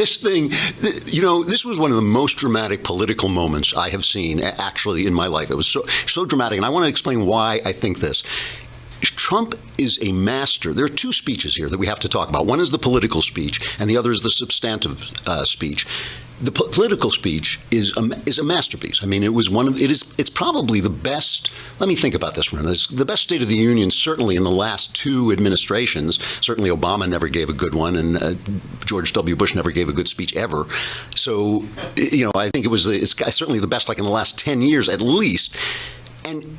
This thing, you know, this was one of the most dramatic political moments I have seen actually in my life. It was so dramatic, and I want to explain why I think this. Trump is a master. There are two speeches here that we have to talk about. One is the political speech, and the other is the substantive speech. The political speech is a masterpiece. I mean, it's probably the best. Let me think about this for a minute. It's the best State of the Union, certainly in the last two administrations. Certainly, Obama never gave a good one, and George W. Bush never gave a good speech ever. So, you know, I think it's certainly the best, like in the last 10 years at least. And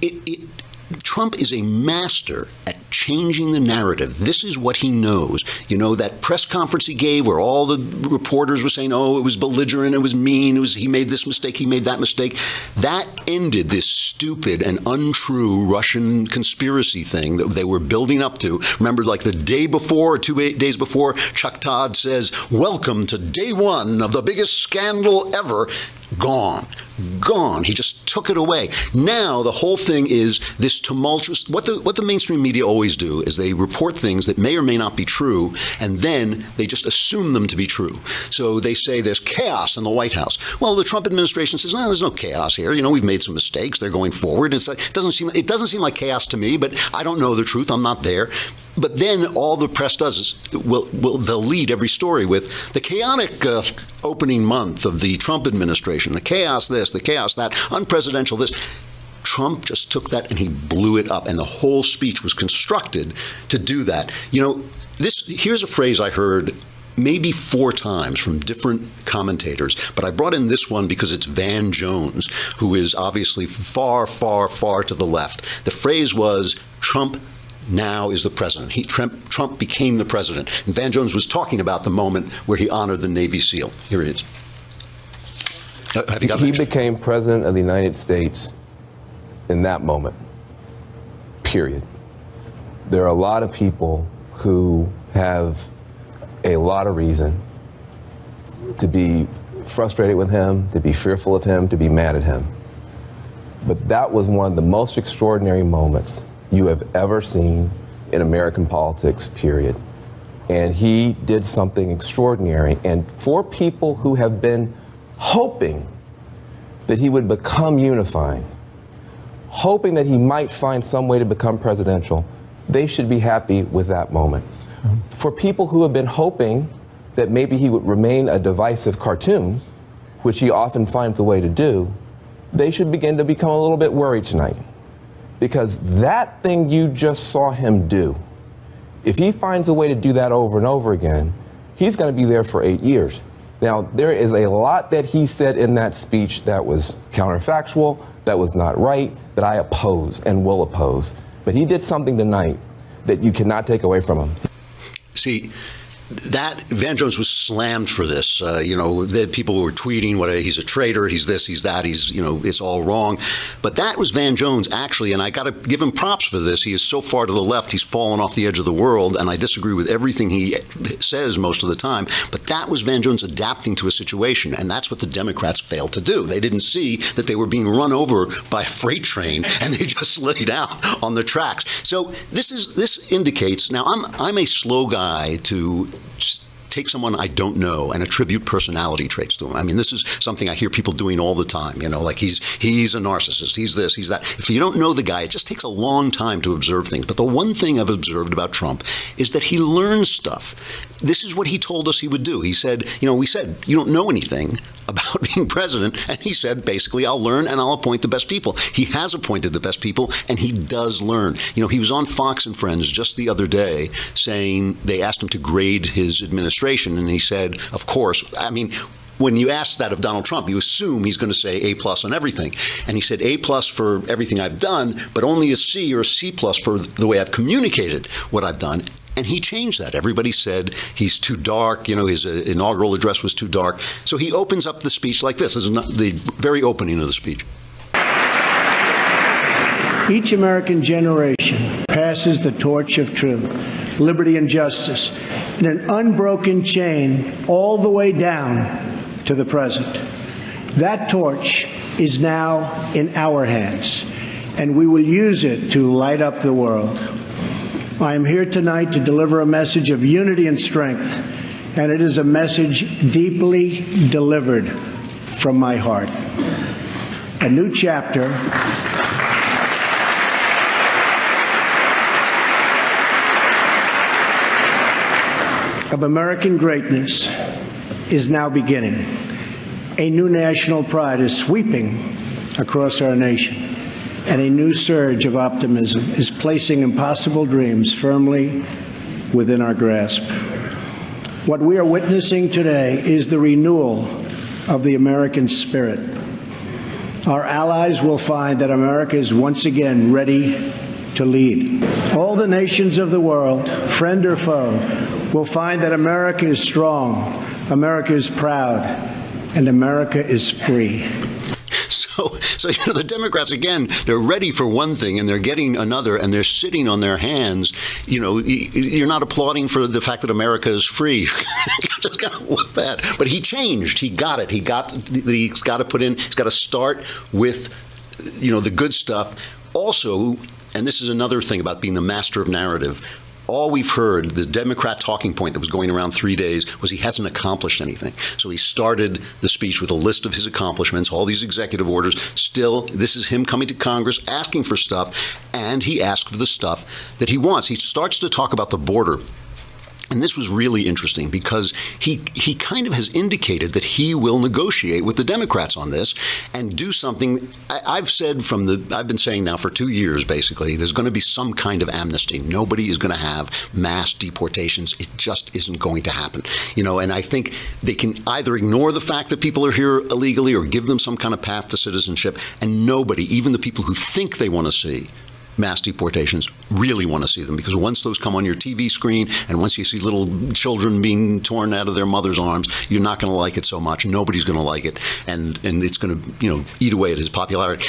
Trump is a master at changing the narrative. This is what he knows. You know, that press conference he gave where all the reporters were saying, oh, it was belligerent, it was mean, he made this mistake, he made that mistake. That ended this stupid and untrue Russian conspiracy thing that they were building up to. Remember, like the day before, or 2 days before, Chuck Todd says, welcome to day one of the biggest scandal ever. Gone. He just took it away. Now the whole thing is this tumultuous. What the mainstream media always do is they report things that may or may not be true, and then they just assume them to be true. So they say there's chaos in the White House. Well, the Trump administration says, no, there's no chaos here. You know, we've made some mistakes. They're going forward. It doesn't seem like chaos to me, but I don't know the truth. I'm not there. But then all the press does is they'll lead every story with the chaotic opening month of the Trump administration, the chaos this, the chaos that, unpresidential this. Trump just took that and he blew it up, and the whole speech was constructed to do that. You know, here's a phrase I heard maybe 4 times from different commentators, but I brought in this one because it's Van Jones, who is obviously far, far, far to the left. The phrase was, Trump now is the president. Trump became the president. And Van Jones was talking about the moment where he honored the Navy SEAL. Here it is. He became president of the United States in that moment, period. There are a lot of people who have a lot of reason to be frustrated with him, to be fearful of him, to be mad at him. But that was one of the most extraordinary moments you have ever seen in American politics, period. And he did something extraordinary. And for people who have been hoping that he would become unifying, hoping that he might find some way to become presidential, they should be happy with that moment. For people who have been hoping that maybe he would remain a divisive cartoon, which he often finds a way to do, they should begin to become a little bit worried tonight. Because that thing you just saw him do, if he finds a way to do that over and over again, he's going to be there for 8 years. Now, there is a lot that he said in that speech that was counterfactual, that was not right, that I oppose and will oppose. But he did something tonight that you cannot take away from him. See, that Van Jones was slammed for this. You know, people were tweeting, he's a traitor, he's this, he's that, you know, it's all wrong. But that was Van Jones, actually, and I got to give him props for this. He is so far to the left, he's fallen off the edge of the world, and I disagree with everything he says most of the time. But that was Van Jones adapting to a situation, and that's what the Democrats failed to do. They didn't see that they were being run over by a freight train, and they just laid out on the tracks. So this indicates, now I'm a slow guy to take someone I don't know and attribute personality traits to him. I mean, this is something I hear people doing all the time, you know, like he's a narcissist, he's this, he's that. If you don't know the guy, it just takes a long time to observe things. But the one thing I've observed about Trump is that he learns stuff. This is what he told us he would do. He said, you know, we said, you don't know anything about being president. And he said, basically, I'll learn and I'll appoint the best people. He has appointed the best people, and he does learn. You know, he was on Fox and Friends just the other day saying, they asked him to grade his administration, and he said, of course, I mean, when you ask that of Donald Trump, you assume he's going to say A+ on everything. And he said A+ for everything I've done, but only a C or a C+ for the way I've communicated what I've done. And he changed that. Everybody said he's too dark. You know, his inaugural address was too dark. So he opens up the speech like this. This is the very opening of the speech. Each American generation passes the torch of truth, liberty, and justice in an unbroken chain all the way down to the present. That torch is now in our hands, and we will use it to light up the world. I am here tonight to deliver a message of unity and strength and it is a message deeply delivered from my heart. A new chapter of American greatness is now beginning. A new national pride is sweeping across our nation, and a new surge of optimism is placing impossible dreams firmly within our grasp. What we are witnessing today is the renewal of the American spirit. Our allies will find that America is once again ready to lead. All the nations of the world, friend or foe, will find that America is strong, America is proud, and America is free. So the Democrats, again, they're ready for one thing and they're getting another, and they're sitting on their hands. You're not applauding for the fact that America is free. Just kind of look bad. But he changed. He got it. He's got to put in, he's got to start with, the good stuff. Also, and this is another thing about being the master of narrative, all we've heard, the Democrat talking point that was going around 3 days, was he hasn't accomplished anything. So he started the speech with a list of his accomplishments, all these executive orders. Still, this is him coming to Congress, asking for stuff, and he asked for the stuff that he wants. He starts to talk about the border. And this was really interesting because he kind of has indicated that he will negotiate with the Democrats on this and do something. I've been saying now for 2 years, basically, there's going to be some kind of amnesty. Nobody is going to have mass deportations. It just isn't going to happen. And I think they can either ignore the fact that people are here illegally or give them some kind of path to citizenship. And nobody, even the people who think they want to see mass deportations, really want to see them, because once those come on your TV screen and once you see little children being torn out of their mother's arms, you're not going to like it so much. Nobody's going to like it, and it's going to eat away at his popularity.